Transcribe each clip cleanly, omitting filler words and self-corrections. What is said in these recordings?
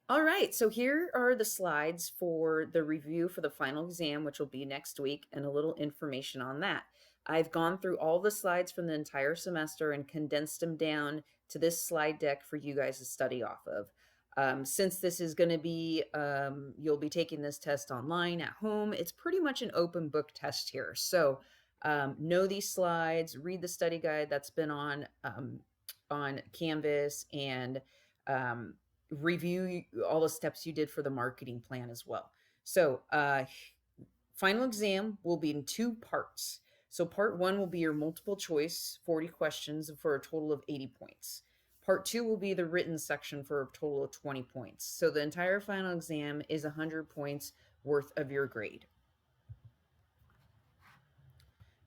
All right, so here are the slides for the review for the final exam, which will be next week, and a little information on that. I've gone through all the slides from the entire semester and condensed them down to this slide deck for you guys to study off of. Since this is going to be, you'll be taking this test online at home, it's pretty much an open book test here. So know these slides, read the study guide that's been on Canvas, and um, review all the steps you did for the marketing plan as well. So, final exam will be in two parts. So, part one will be your multiple choice, 40 questions for a total of 80 points. Part two will be the written section for a total of 20 points. So, the entire final exam is 100 points worth of your grade.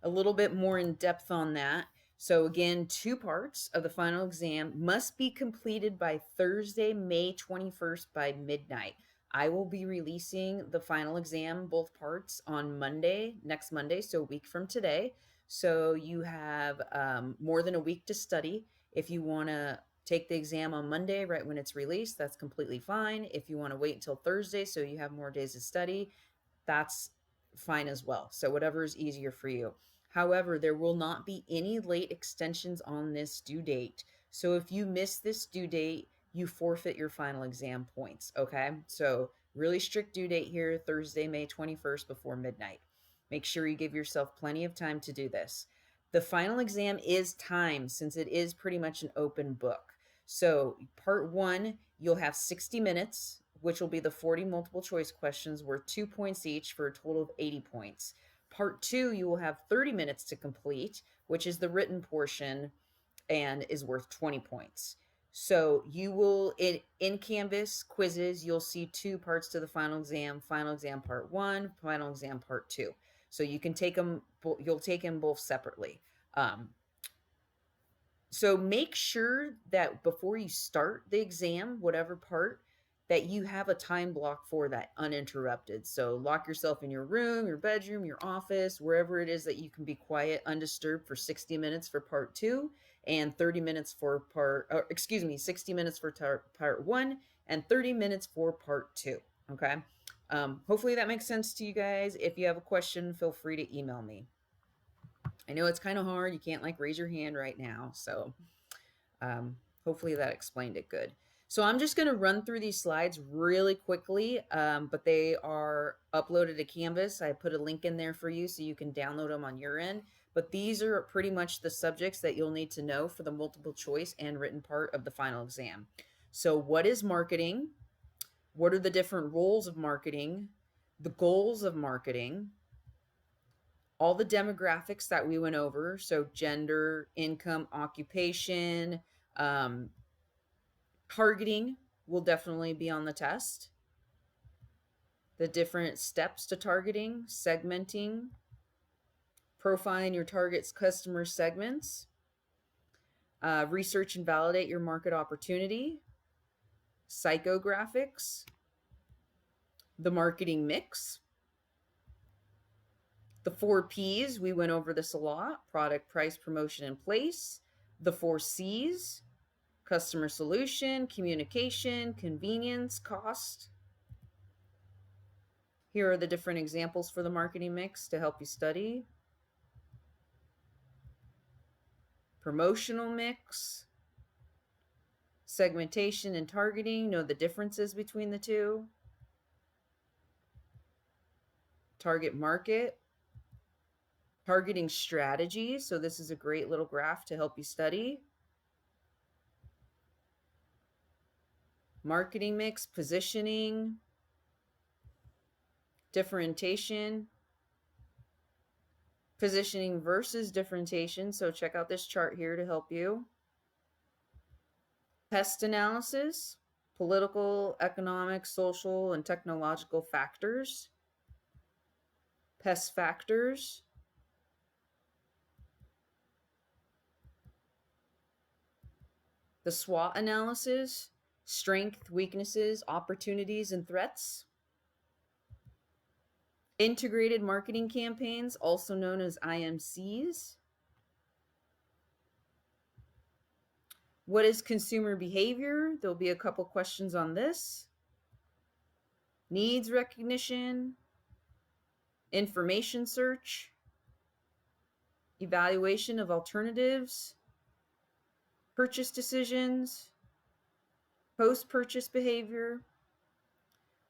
A little bit more in depth on that. So again, two parts of the final exam must be completed by Thursday, May 21st by midnight. I will be releasing the final exam, both parts, on Monday, next Monday, so a week from today. So you have more than a week to study. If you want to take the exam on Monday, right when it's released, that's completely fine. If you want to wait until Thursday so you have more days to study, that's fine as well. So whatever is easier for you. However, there will not be any late extensions on this due date. So if you miss this due date, you forfeit your final exam points. Okay. So really strict due date here, Thursday, May 21st before midnight. Make sure you give yourself plenty of time to do this. The final exam is timed since it is pretty much an open book. So part one, you'll have 60 minutes, which will be the 40 multiple choice questions worth 2 points each for a total of 80 points. Part two, you will have 30 minutes to complete, which is the written portion and is worth 20 points. So you will, in Canvas quizzes, you'll see two parts to the final exam part one, final exam part two. So you can take them, you'll take them both separately. So make sure that before you start the exam, whatever part, that you have a time block for that uninterrupted. So lock yourself in your room, your bedroom, your office, wherever it is that you can be quiet, undisturbed for 60 minutes for part two and 30 minutes for 60 minutes for part one and 30 minutes for part two. Okay. Hopefully that makes sense to you guys. If you have a question, feel free to email me. I know it's kind of hard. You can't like raise your hand right now. So hopefully that explained it good. So I'm just going to run through these slides really quickly, but they are uploaded to Canvas. I put a link in there for you so you can download them on your end. But these are pretty much the subjects that you'll need to know for the multiple choice and written part of the final exam. So what is marketing? What are the different roles of marketing? The goals of marketing? All the demographics that we went over, so gender, income, occupation, targeting will definitely be on the test. The different steps to targeting, segmenting, profiling your target's customer segments, research and validate your market opportunity, psychographics, the marketing mix, the 4 P's, we went over this a lot: product, price, promotion, and place. The 4 C's: customer solution, communication, convenience, cost. Here are the different examples for the marketing mix to help you study. Promotional mix, segmentation and targeting, know the differences between the two. Target market, targeting strategy. So this is a great little graph to help you study. Marketing mix, positioning, differentiation, positioning versus differentiation. So check out this chart here to help you. Pest analysis, political, economic, social, and technological factors. Pest factors. The SWOT analysis, strength, weaknesses, opportunities, and threats. Integrated marketing campaigns, also known as IMCs. What is consumer behavior? There'll be a couple questions on this. needs recognition, information search, evaluation of alternatives, purchase decisions, post-purchase behavior,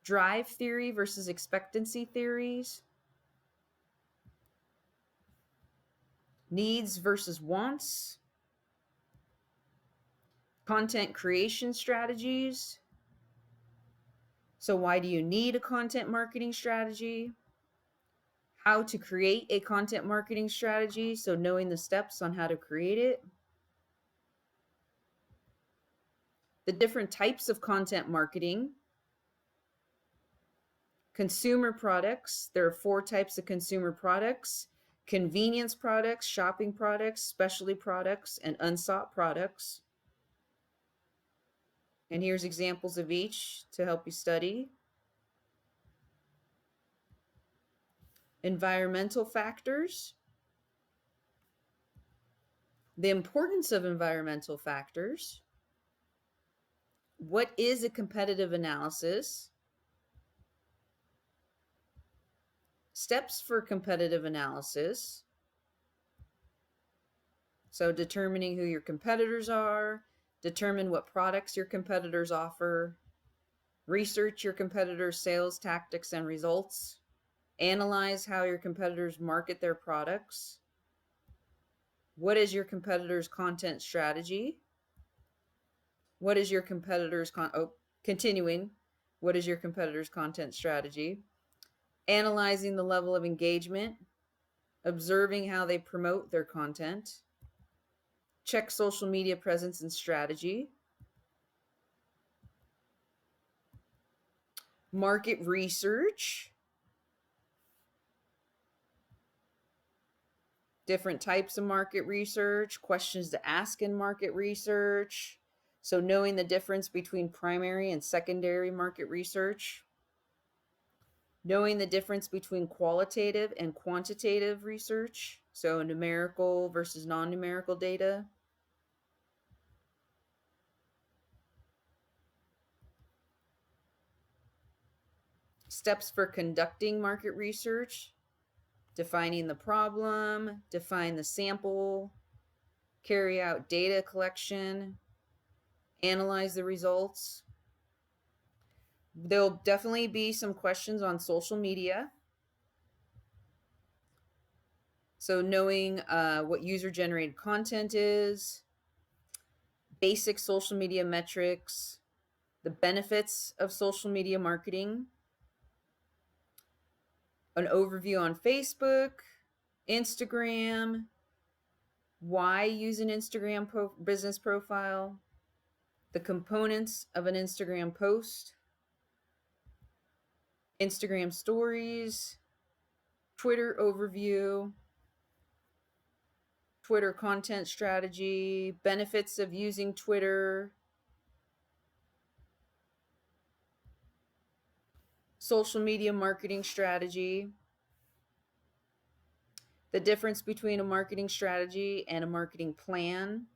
drive theory versus expectancy theories, needs versus wants, content creation strategies. So why do you need a content marketing strategy? How to create a content marketing strategy, so knowing the steps on how to create it. The different types of content marketing. Consumer products. There are 4 types of consumer products: convenience products, shopping products, specialty products, and unsought products. And here's examples of each to help you study. Environmental factors. The importance of environmental factors. What is a competitive analysis? Steps for competitive analysis. So determining who your competitors are, determine what products your competitors offer, research your competitors' sales tactics and results, analyze how your competitors market their products. What is your competitor's content strategy? What is your competitor's continuing? What is your competitor's content strategy? Analyzing the level of engagement, observing how they promote their content. Check social media presence and strategy. Market research. Different types of market research, questions to ask in market research. So knowing the difference between primary and secondary market research. Knowing the difference between qualitative and quantitative research. So numerical versus non-numerical data. Steps for conducting market research. Defining the problem, define the sample, carry out data collection, analyze the results. There'll definitely be some questions on social media. So knowing what user-generated content is, basic social media metrics, the benefits of social media marketing, an overview on Facebook, Instagram, why use an Instagram business profile, the components of an Instagram post, Instagram stories, Twitter overview, Twitter content strategy, benefits of using Twitter, social media marketing strategy, the difference between a marketing strategy and a marketing plan,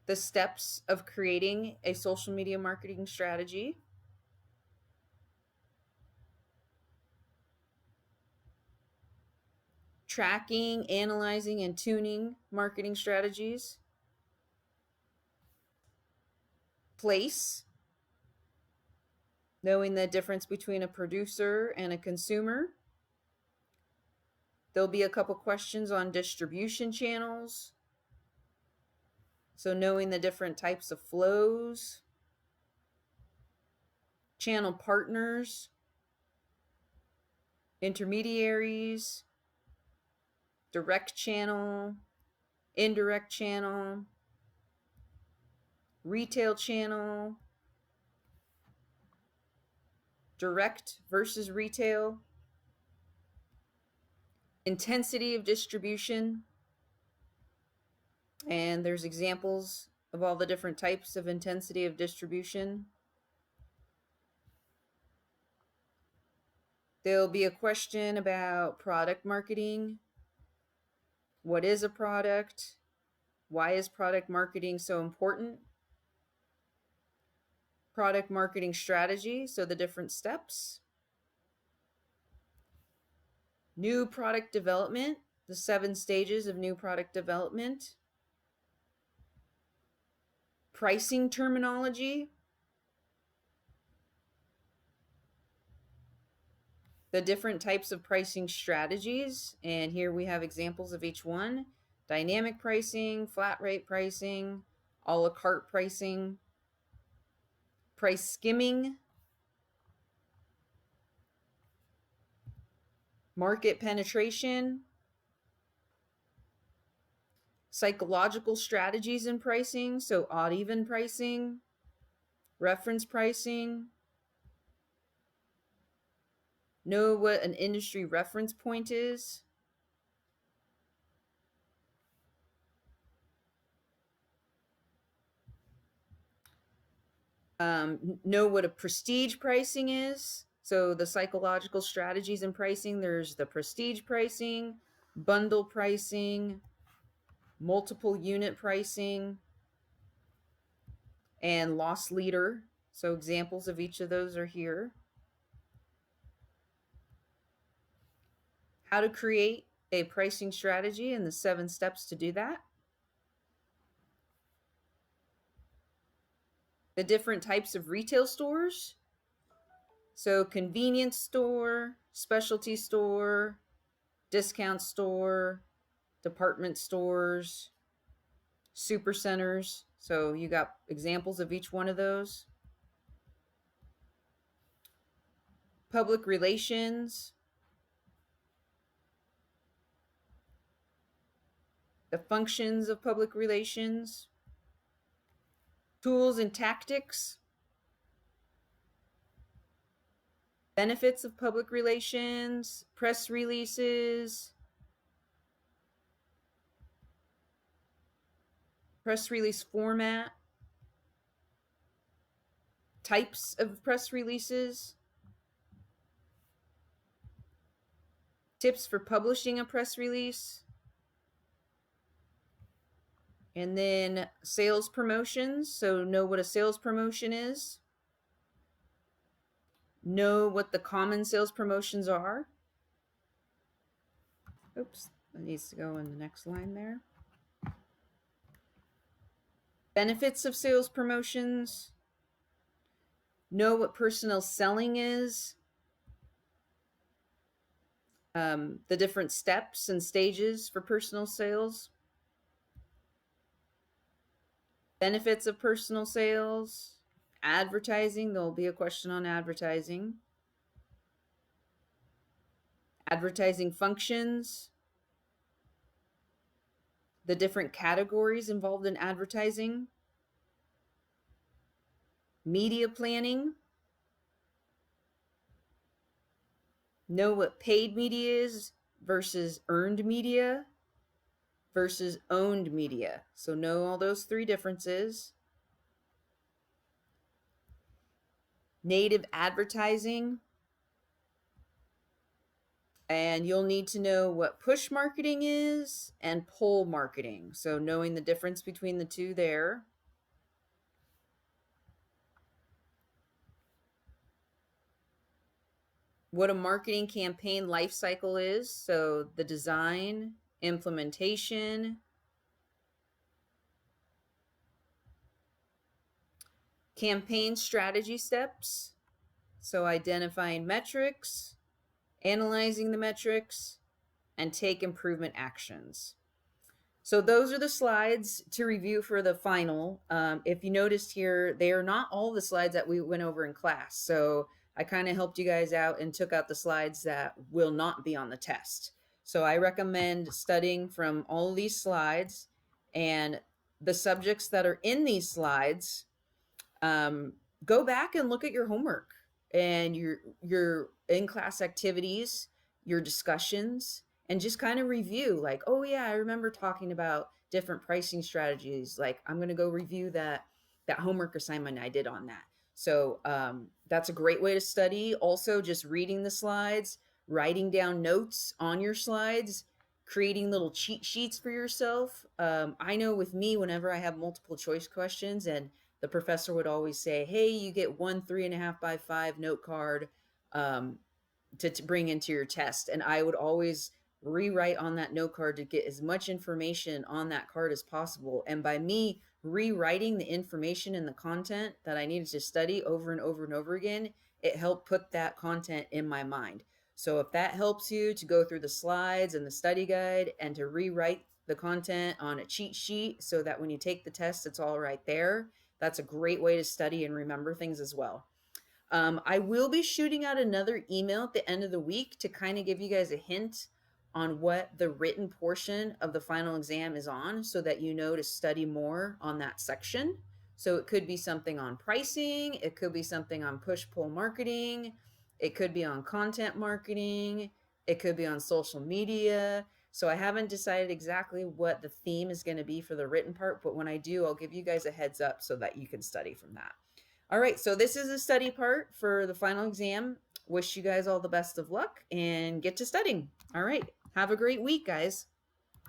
the steps of creating a social media marketing strategy, tracking, analyzing, and tuning marketing strategies, place, knowing the difference between a producer and a consumer. There'll be a couple questions on distribution channels. So knowing the different types of flows, channel partners, intermediaries, direct channel, indirect channel, retail channel, direct versus retail, intensity of distribution, and there's examples of all the different types of intensity of distribution. There'll be a question about product marketing. What is a product? Why is product marketing so important? Product marketing strategy, so the different steps. New product development, the 7 stages of new product development. Pricing terminology, the different types of pricing strategies, and here we have examples of each one. Dynamic pricing, flat rate pricing, a la carte pricing, price skimming, market penetration, psychological strategies in pricing, so odd even pricing, reference pricing, know what an industry reference point is, know what a prestige pricing is. So the psychological strategies in pricing, there's the prestige pricing, bundle pricing, multiple unit pricing, and loss leader. So examples of each of those are here. How to create a pricing strategy and the 7 steps to do that. The different types of retail stores. So convenience store, specialty store, discount store, department stores, super centers. So you got examples of each one of those. Public relations, the functions of public relations, tools and tactics, benefits of public relations, press releases, press release format, types of press releases, tips for publishing a press release, and then sales promotions. So know what a sales promotion is. Know what the common sales promotions are. Oops, that needs to go in the next line there. Benefits of sales promotions. Know what personal selling is. The different steps and stages for personal sales. Benefits of personal sales. Advertising, there'll be a question on advertising. Advertising functions. The different categories involved in advertising. Media planning. Know what paid media is versus earned media versus owned media. So know all those 3 differences. Native advertising. And you'll need to know what push marketing is and pull marketing. So knowing the difference between the 2 there. What a marketing campaign life cycle is. So the design, implementation, campaign strategy steps. So identifying metrics, analyzing the metrics, and take improvement actions. So those are the slides to review for the final. If you noticed here, they are not all the slides that we went over in class. So I kind of helped you guys out and took out the slides that will not be on the test. So I recommend studying from all of these slides, and the subjects that are in these slides, go back and look at your homework and your in-class activities, your discussions, and just kind of review like, oh yeah, I remember talking about different pricing strategies. Like I'm going to go review that homework assignment I did on that. So that's a great way to study. Also, just reading the slides, writing down notes on your slides, creating little cheat sheets for yourself. I know with me, whenever I have multiple choice questions and the professor would always say, hey, you get one 3.5 by 5 note card um, to bring into your test. And I would always rewrite on that note card to get as much information on that card as possible. And by me rewriting the information and the content that I needed to study over and over and over again, it helped put that content in my mind. So if that helps you to go through the slides and the study guide and to rewrite the content on a cheat sheet so that when you take the test, it's all right there, that's a great way to study and remember things as well. I will be shooting out another email at the end of the week to kind of give you guys a hint on what the written portion of the final exam is on so that you know to study more on that section. So it could be something on pricing, it could be something on push-pull marketing, it could be on content marketing, it could be on social media. So I haven't decided exactly what the theme is going to be for the written part, but when I do, I'll give you guys a heads up so that you can study from that. All right, so this is the study part for the final exam. Wish you guys all the best of luck and get to studying. All right, have a great week, guys.